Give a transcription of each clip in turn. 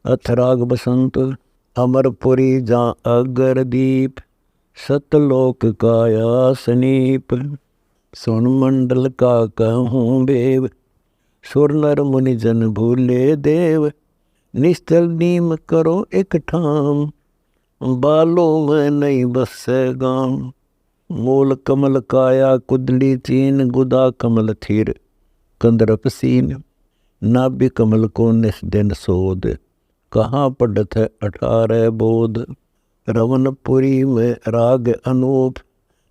अथराग बसंत अमरपुरी जा अगर दीप सतलोक काया सनीप। सुन मंडल का कहूँ बेव सुर नर मुनि जन भूले देव। निश्चल नीम करो एक ठाम बालों में नहीं बसे गाम। मूल कमल काया कुदली चीन गुदा कमल थीर कंदरप सीन। नाभि कमल को निस दिन सोद कहाँ पढ़त है 18 बोध। रवनपुरी में राग अनूप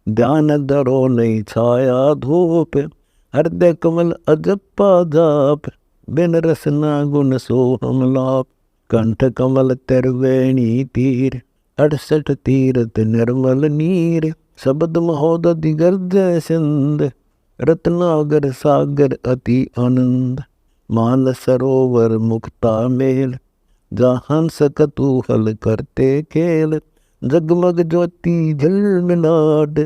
ध्यान धरो नहीं छाया धूप। हृदय कमल अजपा जाप बिन रसना गुण सोहम लाप। कंठ कमल तिरवेणी तीर 68 तीरथ निर्मल नीर। शब्द महोदध गर्जय सिंध रत्नागर सागर अति आनंद। मान सरोवर मुक्ता मेल जहाँ हंस कतूहल करते खेल। जगमग ज्योति झिलमिलाट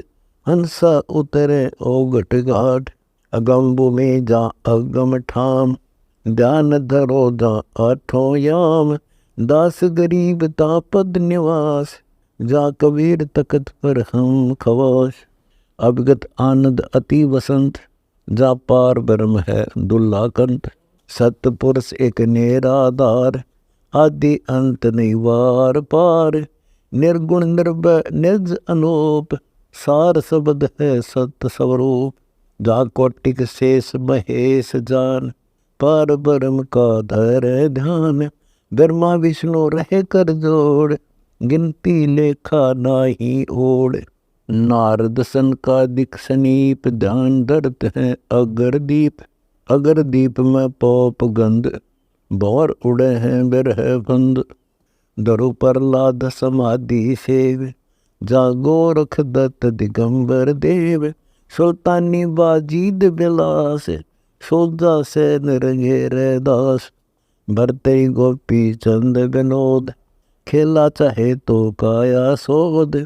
हंसा उतरे ओगट घाट। अगम्बु में जा अगम ठाम ध्यान धरो जा आठों याम। दास गरीब तापद निवास जा कबीर तकत पर हम खवास। अभिगत आनंद अति वसंत जा पार ब्रह्म है दुल्ला कंठ। सतपुरुष एक निराधार आदि अंत नहीं वार पार। निर्गुण निर्भय निज अनूप सार शब्द है सत स्वरूप। जा कोटिक शेष महेश जान पार ब्रह्म का धर ध्यान। ब्रह्मा विष्णु रहे कर जोड़ गिनती लेखा नाही ओढ़। नारद सनकादिक सनीप ध्यान धरत है अगर दीप। अगर दीप में पोप गंध भौर उड़े हैं बिरह बंद। दरु प्रहलाद समाधि सेव जा गोरख दत्त दिगंबर देव। सुल्तानी बाजीद बिलास सोजा से निरंगे रैदास। भरते गोपी चंद विनोद खेला चाहे तो काया सोद।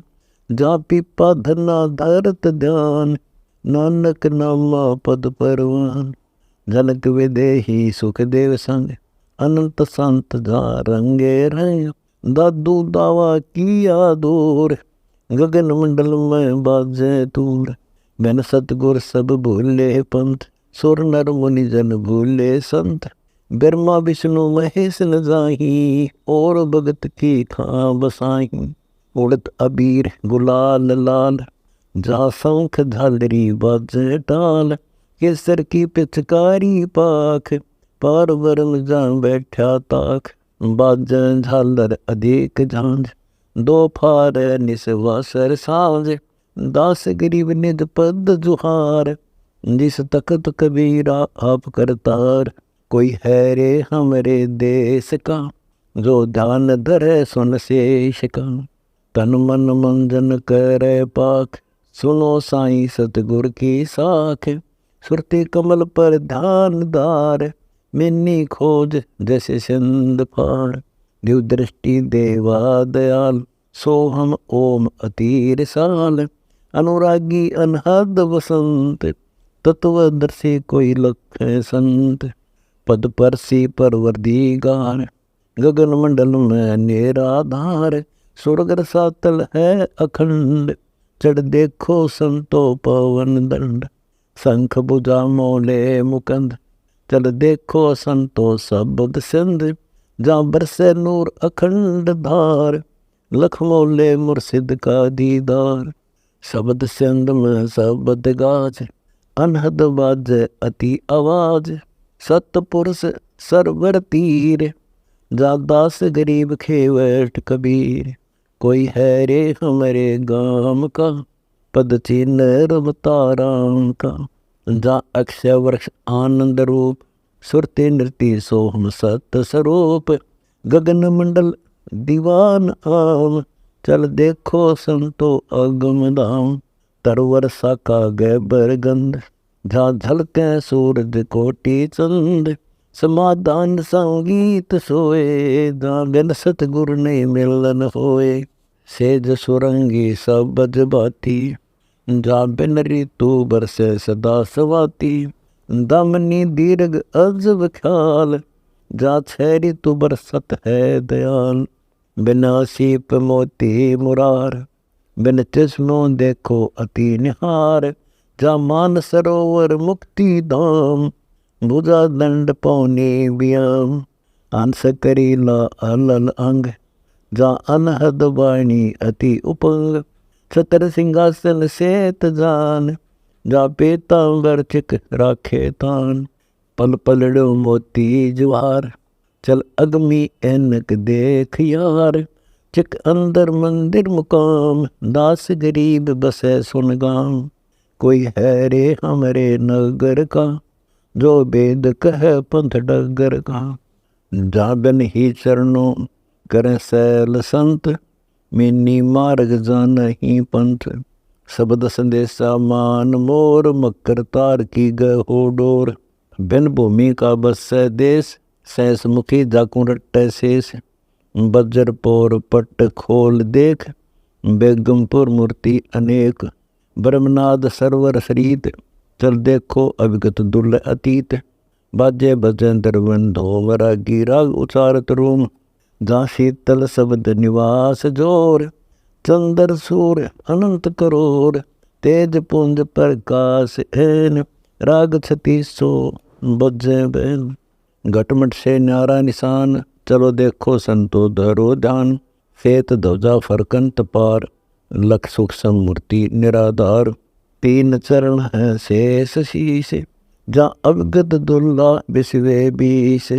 जा पीपा धना धरत ध्यान नानक नामा पद परवान। जनक विदेही सुखदेव संग अनंत संत जा रंगे रंग। दादू दावा किया दूर गगन मंडल में बाजे तूर। बिन सतगुर सब भूले पंथ सुर नर मुनि जन भूले संत। ब्रह्मा विष्णु महेश न जाही और भगत की खां बसाही। उड़त अबीर गुलाल लाल जा शंख झालरी बाजे टाल। केसर की पिचकारी पाख पार ब्रह्म जा बैठा ताख। बाजे झालर अधिक झांझ दो फार निसवासर साँझ। दास गरीब निज पद जुहार जिस तखत कबीरा आप करतार। कोई है रे हमरे देश का जो ध्यान धरे सुन शेष का। तन मन मंजन करे पाख सुनो साईं सतगुर की साख। सुरती कमल पर ध्यान दार मिन्नी खोज जैसे सिंध फाड़। दिव दृष्टि देवा दयाल सोहम ओम अतीर साल। अनुरागी अनहद वसंत तत्वदर्शी कोई लख संत। पद परसी परवरदिगार गगन मंडल में निराधार। स्वर्ग रसातल है अखंड चढ़ देखो संतो पवन दंड। शंख भुजा मोले मुकंद चल देखो संतो शब्द सिंध। जा बरसे नूर अखंड धार लख मोले मुर्शिद का दीदार। शब्द सिंध में शब्द गाज अनहद बाजे अति आवाज। सतपुरुष सरवर तीर जा दास गरीब खेवट कबीर। कोई है रे हमारे गाम का पद चिन्ह रमता राम का। जा अक्षय वृक्ष आनंद रूप सुरते नृत्य सोहम सत स्वरूप। गगन मंडल दीवान आम चल देखो संतो अगम धाम। तरवर साका गए बरगंध जा झलके सूरज कोटि चंद। समाधान संगीत सोए जा बिन सतगुर नहीं मिलन होए। सेज सुरंगी सबज बाती जा बिन ऋतु बरसे सदा सवाती। दमनी दीर्घ अजब ख्याल जा छैरी तु बरसत है दयाल। बिना सीप मोती मुरार, बिन चश्मों देखो अति निहार। जा मान सरोवर मुक्ति धाम, भुजा दंड पौनी ब्याम। अंस करीला अलल अंग, जा अनहद वाणी अति उपंग। छतर सिंहासन सेत जान, जा पीतांबर चिक राखे तान। पल पलड़ो मोती जवार, चल अगमी ऐनक देख यार। चिक अंदर मंदिर मुकाम, दास गरीब बसे सुन गाम। कोई है रे हमरे नगर का, जो वेद कह पंथ डगर का। जा बिन ही चरणों करें सैल संत, मीनी मार्ग जान ही पंथ। शब्द संदेशा मान मोर, मकर तार की गहो डोर। बिन भूमि का बसै देश, सहस मुखी जाकू रट्टै शेष। बज्रपोर पट खोल देख, बेगमपुर मूर्ति अनेक। ब्रह्मनाद सरवर शरीत, चल देखो अविगत दुर्ल अतीत। बाजे बजेंद्र बंधो वरागी, राग उचारत रोम। जा शीतल शब्द निवास जोर, चंद्र सूर्य अनंत करोड़। तेज पुंज प्रकाश ऐन, राग 3600 बजे बैन। घटमट से न्यारा निशान, चलो देखो संतो धरो ध्यान। श्वेत ध्वजा फरकंत पार, लख सूक्ष्म मूर्ति निराधार। तीन चरण है शेष शीश, जा अवगत दुर्ला बिस्वे बीस।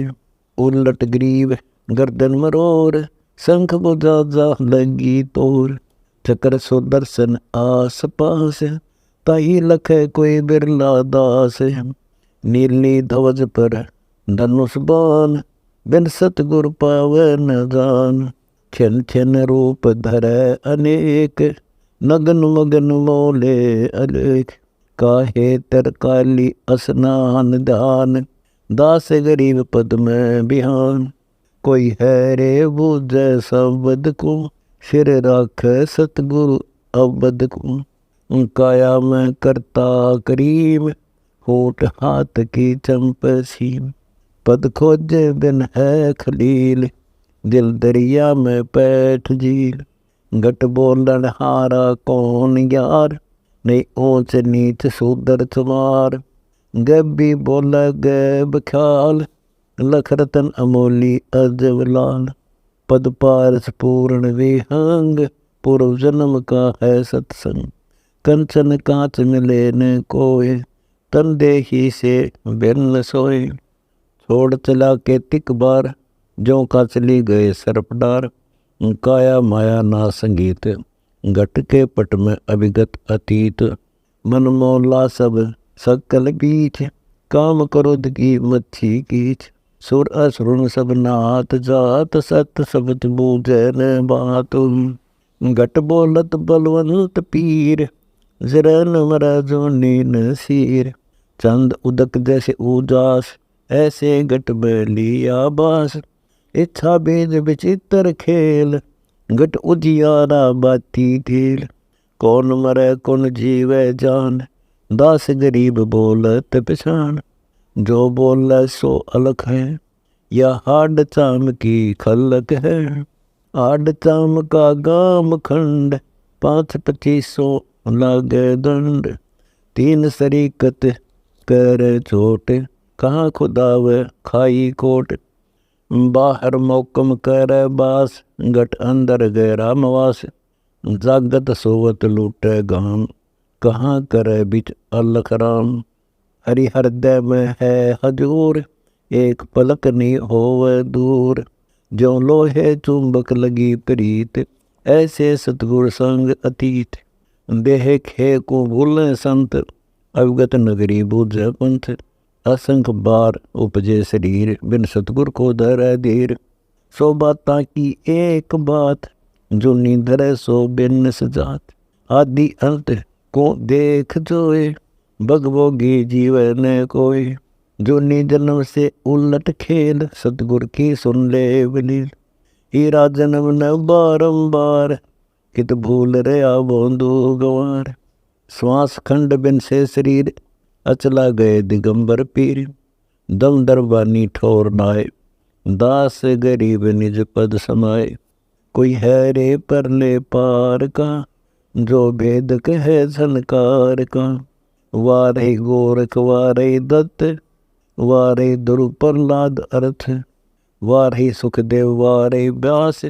उलट ग्रीव गर्दन मरोर, शंख बुझा जा लगी तोर। चक्र सुदर्शन आस पास, ताई लखे कोई बिरला दास। नीली ध्वज पर धनुष बाण, बिन सतगुर पावे न जान। छिन छिन रूप धरे अनेक, नगन मगन मोले अलेख। काहे तरकाली स्नान ध्यान, दास गरीब पद में बिहान। कोई है रे बूझे शब्द को, सिर राख सतगुरु अवध को। काया में करता करीम, होठ हाथ की चंप सीम। पद खोजे बिन है खलील, दिल दरिया में पैठ झील। घट बोलन हारा कौन यार, नहीं ऊंच नीच सूदर चमार। गैबी बोला गैब ख्याल, लख रतन अमोली अजब लाल। पद पारस पूर्ण विहंग, पूर्व जन्म का है सत्संग। कंचन कांच मिले न कोय, तन देही से बिन सोए। छोड़ चला के तिक बार, जो का चली गए सरपडार। काया माया ना संगीत, घट के पट में अभिगत अतीत। मन मोला सब सकल बीच, काम क्रोध की मच्छी कीच। सुर असुर सब नाथ जात, सत शब्द बूझे न बात। घट बोलत बलवंत पीर, जरा न मरा जो नीन सीर। चंद उदक जैसे उजास, ऐसे घट में लिया बास। इच्छा बीज विचित्र खेल, घट उजियारा बाती खेल। कौन मरे कौन जीवे जान, दास गरीब बोलत पहचान। जो बोल सो अलख है, या हाड चाम की खलक है। हाड चाम का गाम खंड, 5-2500 लागे दंड। 3 सरीकत कर चोट, कहाँ खुदावे खाई कोट। बाहर मौकम कर बास, घट अंदर गहरा मवास। जागत सोवत लूटे गाम, कहाँ करे बिच अलख राम। हरि हृदय में है हजूर, एक पलक नहीं होवे दूर। जो लोहे चुंबक लगी प्रीत, ऐसे सतगुर संग अतीत। देह खे को भूले संत, अवगत नगरी बूझे पंथ। असंख बार उपजे शरीर, बिन सतगुर को धरै धीर। सो बाता की एक बात, जो नींदर सो बिन सजात। आदि अंत को देख जोए, भगवोगी जीवन कोय। जो जन्म से उलट खेल, सतगुर की सुन ले बलील। हीरा जन्म न बारंबार, कित भूल रहा बोंदू गवार। श्वास खंड बिन से शरीर, अचला गए दिगंबर पीर। दम दरबानी ठोर नाय, दास गरीब निज पद समाए, कोई है रे परले पार का, जो भेद कहे झनकार का। वारे गोरख वारे दत्त, वारे दुरु प्रहलाद अर्थ, वारे सुखदेव वारे व्यास,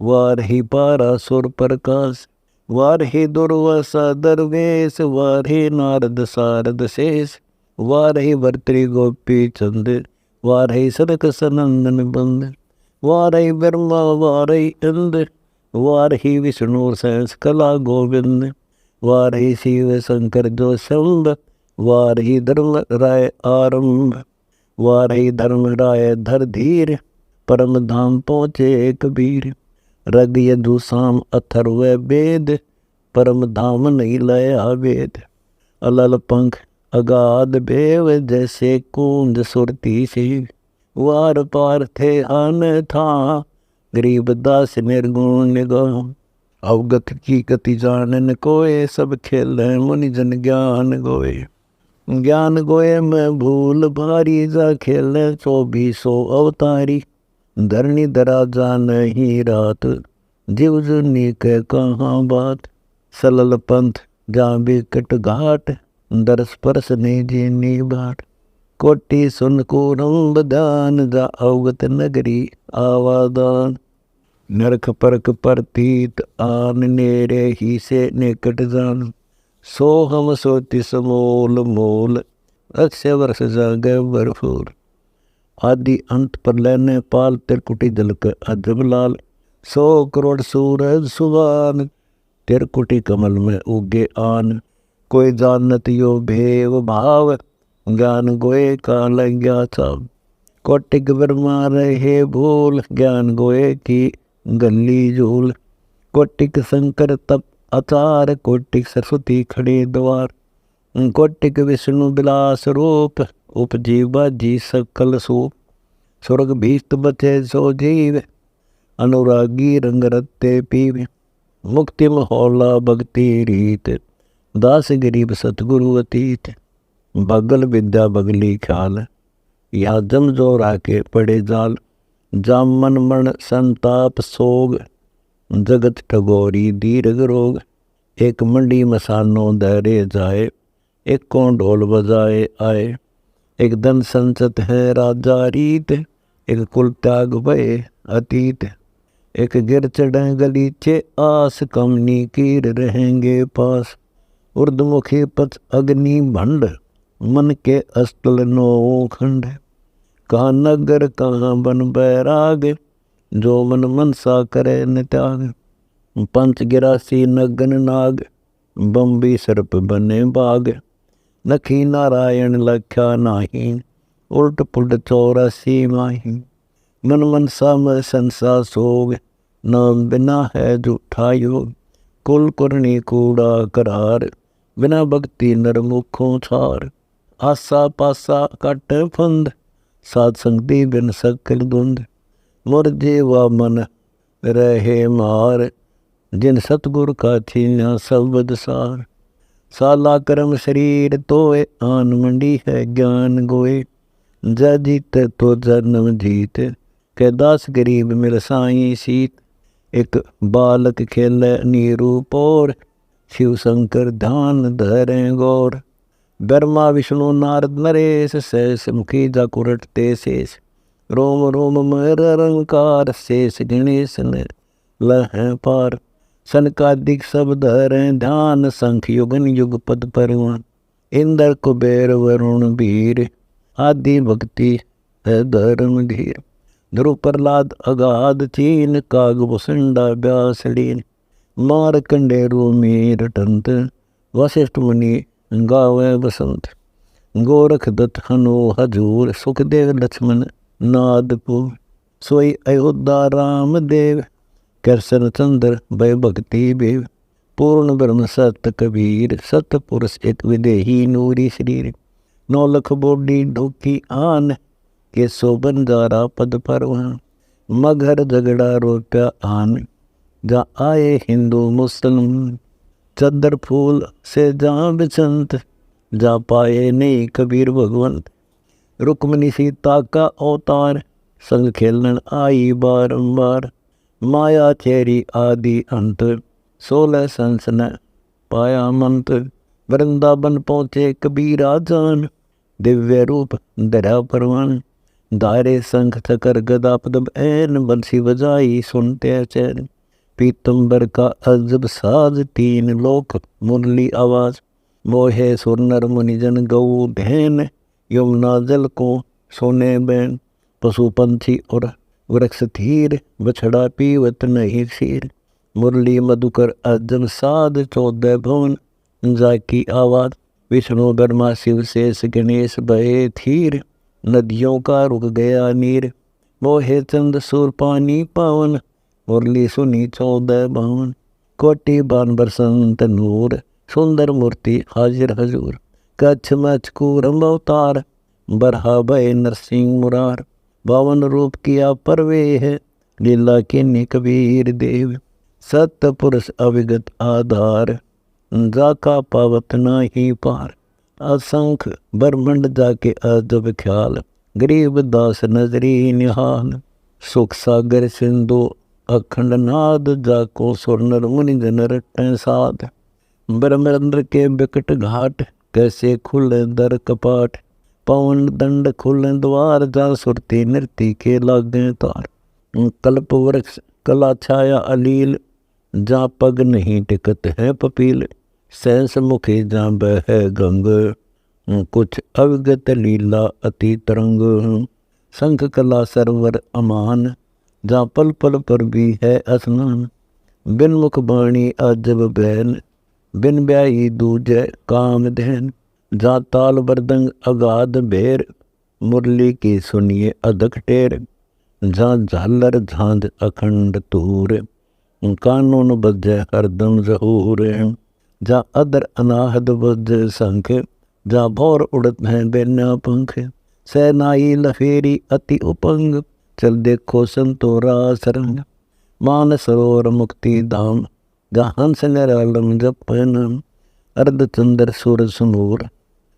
वारे पारासुर प्रकाश। वारे दुर्वासा दरवेश, वारे नारद सारद शेष। वारे भर्तृ गोपी चंद, वारे सनक सनंदन बंद। वारे ब्रह्मा वारे इंद्र, वारे विष्णु सहस कला गोविंद। वारे शिव शंकर जो शंभ, वारे धर्म राय आरंभ। वारे धर्म राय धर धीर, परम धाम पहुँचे कबीर। रग यदु साम अथर्व वेद, परम धाम नहीं लया वेद। अलल पंख अगाध बेव, जैसे कूंज सुरती शिव। वार पार थे आन था, गरीब दास निर्गुण निगाह। अवगत की गति जानन कोय, सब खेल मुनि जन ज्ञान गोय। ज्ञान गोय में भूल भारी, जा खेल 2400 अवतारी। धरणी दरा जान ही रात, जीव जुनी के कहाँ बात। सलल पंथ जा बिकट घाट, दरस परस ने जीनी बाट। कोटि सुन को रंब दान, जा अवगत नगरी आवादान। नरक परक प्रतीत आन, नेरे ही से निकट जान। सो हम सोति समोल मोल, अक्षय वर्ष जागे भरपूर। आदि अंत प्रलय ने पाल, त्रिकुटी जल कर अजब लाल। 100 करोड़ सूरज सुवान, त्रिकुटी कमल में उगे आन। कोई जानत यो भेव भाव, ज्ञान गोए का लग्या चाव। कोटिक ब्रह्मा रहे भूल, ज्ञान गोए की गली झूल। कोटिक शंकर तप अचार, कोटिक सरस्वती खड़े द्वार। कोटिक विष्णु विलास रूप, उपजी बाजी सकल सूप। स्वर्ग भीष्ट बचे सो जीव, अनुरागी रंग रत्ते पीवे। मुक्ति महोला भक्ति रीत, दास गरीब सतगुरु अतीत। बगल विद्या बगली ख्याल, या जम जोर आके पड़े जाल। जाम मन मण संताप सोग, जगत ठगोरी दीर्घ रोग। एक मंडी मसानो दहरे जाए, एक को ढोल बजाए आए। एक धन संचत है राजा रीत, एक कुल त्याग भय अतीत। एक गिर चढ़े गलीचे आस, कमनी कीर रहेंगे पास। उर्दमुखी पथ अग्नि भंड, मन के अस्तल नो खंड। कहाँ नगर कहाँ बन बैराग, जो मन मनसा करे न त्याग। पंच गिरासी नगन नाग, बम्बी सर्प बने बाग। नखी नारायण लख्या नाही, उल्ट पुल्ट 84 माही। मन मनसा में संसा सोग, नाम बिना है झूठा योग। कुल कुरनी कूड़ा करार, बिना भक्ति नर मुखों छार। आसा पासा कट फंद, साध संगति बिन सकल धुंध। मुर जीवा मन रहे मार, जिन सतगुर का छीना सबद सार। साला कर्म शरीर तोए, आन मंडी है ज्ञान गोए। जा जीत तो जन्म जीत, के दास गरीब मिल साई सीत। एक बालक खेल नीरू पोर, शिव शंकर ध्यान धरे गौर। ब्रह्मा विष्णु नारद नरेश, सहस मुखी जा कुरटते शेष। रोम रोम मर रंकार, शेष गणेश ने लह पार। सनकादिक सब धरें ध्यान, शंख युगन युग पद परवान। इंद्र कुबेर वरुण वीर, आदि भक्ति है धर्म धीर। ध्रुव प्रहलाद अगाध चीन, काग वसुंडा व्यासलीन। मारकंडेरु मीर टंत, वशिष्ठ मुनि गावे बसंत। गोरख दत्त हनु हजूर, सुखदेव लक्ष्मण नादपुर। सोई अयोध्या राम देव, कृष्ण चंद्र भय भक्ति बेव। पूर्ण ब्रह्म सत्य कबीर, सत्य पुरुष एक विदेही नूरी शरीर। 9 लख बोडी ढोकी आन, के सोबन जारा पद परवान। मगर झगड़ा रोप्या आन, जा आए हिंदू मुसलमान। चद्दर फूल से जा बिचंत, जा पाए नहीं कबीर भगवंत। रुक्मणी सीता का अवतार, संग खेलन आई बारंबार। माया चेरी आदि अंत, 16 संस न पाया मंत। वृंदावन पहुँचे कबीरा जान, दिव्य रूप धरा परवान। दायरे शंख चकर गदा पद्म ऐन, बंसी बजाई सुनते चैन। पीतम्बर का अजब साज, तीन लोक मुरली आवाज। मोहे सुर नर मुनिजन गौ धैन, यमुना जल को सोने बैन। पशु पंछी और वृक्ष धीर, बछड़ा पीवत नहीं क्षीर। मुरली मधुकर अजब साध, 14 भुवन जाकी आवाज। विष्णु ब्रह्मा शिव शेष गणेश भये धीर, नदियों का रुक गया नीर। मोहे चंद सूर पानी पावन, मुरली सुनी 14 भवन। कोटि बान बरसंत नूर, सुंदर मूर्ति हाजिर हजूर। कच्छ मच्छ कूरम अवतार, बरहा भय नरसिंह मुरार। 52 रूप किया परवेह, लीला किन्नी कबीर देव। सत्य पुरुष अविगत आधार, जाका पावत नाही पार। असंख ब्रह्मंड जाके अजब ख्याल, गरीब दास नजरी निहाल। सुख सागर सिंधु अखंड नाद, जाको सुर नर मुनि जन रटै साध। ब्रह्मेंद्र के बिकट घाट, कैसे खुले दर कपाट। पवन दंड खुले द्वार, जा सुरती नृत्य के लागे तार। कल्प वृक्ष कला छाया अलील, जा पग नहीं टिकत है पपील। सहस मुखी जा बह गंग, कुछ अवगत लीला अति तरंग। शंख कला सरवर अमान, जा पल पल पर भी है स्नान। बिन मुख बाणी अजब बैन, बिन ब्याही दूजय काम धैन। जा ताल बरदंग अगाध भेर, मुरली की सुनिए अदक टेर। जा झालर झांझ अखंड तूर, कानून बजै हरदम जहूर। जा अदर अनाहद बज शंख, जा भौर उड़त हैं बेन्या पंख। सैनाई लफेरी अति उपंग, चल देखो संतोरा सरंग। मान सरोवर मुक्ति धाम, जा हंस निरालम जपन। अर्धचंद्र सूर सुनूर,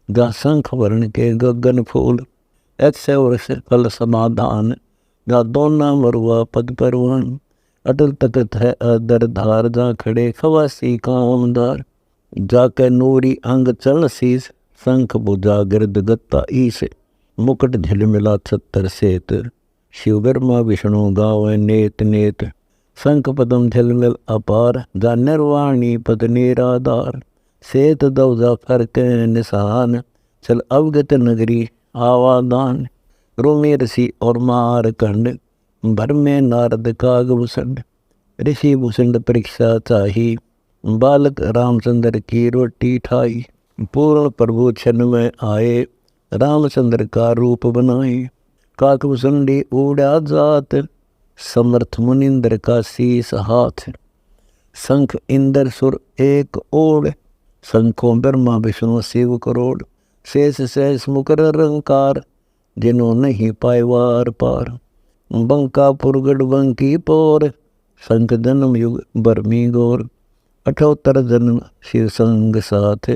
जा शंख वर्ण के गगन फूल। 100 वर्ष फल समाधान, जा दोना मरुआ पद परवान। अटल तकत है अदर धार, जा खड़े खवासी कामदार। जाके नूरी अंग चल शीस, शंख बुझा गिरद गत्ता ईस। मुकुट झिलमिला 76 सेत, शिव ब्रह्मा विष्णु गावे नेत नेत। शंख पदम झिलमिल अपार, जा निर्वाणी पद निराधार। सेत दौजा फरक निशान, चल अवगत नगरी आवादान। रोमी ऋषि और मार कंड, भर में नारद काग भूषण। ऋषि भूषण परीक्षा चाही, बालक रामचंद्र की रोटी ठाई। पूर्ण प्रभु छन में आए, रामचंद्र का रूप बनाए। काकभूषणी उड़ा जात, समर्थ मुनिंद्र का शीस हाथ। शंख इंद्र सुर एक ओड़, शंखों ब्रह्मा विष्णु शिव करोड़। शेष शेष मुकर रंकार, जिन्हों नहीं पाए वार पार। बंकापुर गढ़ बंकी पोर, शंख जन्म युग बर्मी गौर। 78 जन्म शिव संग साथ,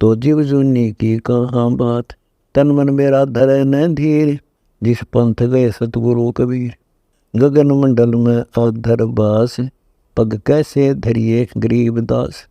तो जीव जूनी की कहाँ बात। तन मन मेरा धरे न धीर, जिस पंथ गए सतगुरु कबीर। गगन मंडल में अधर बास, पग कैसे धरिए गरीब दास।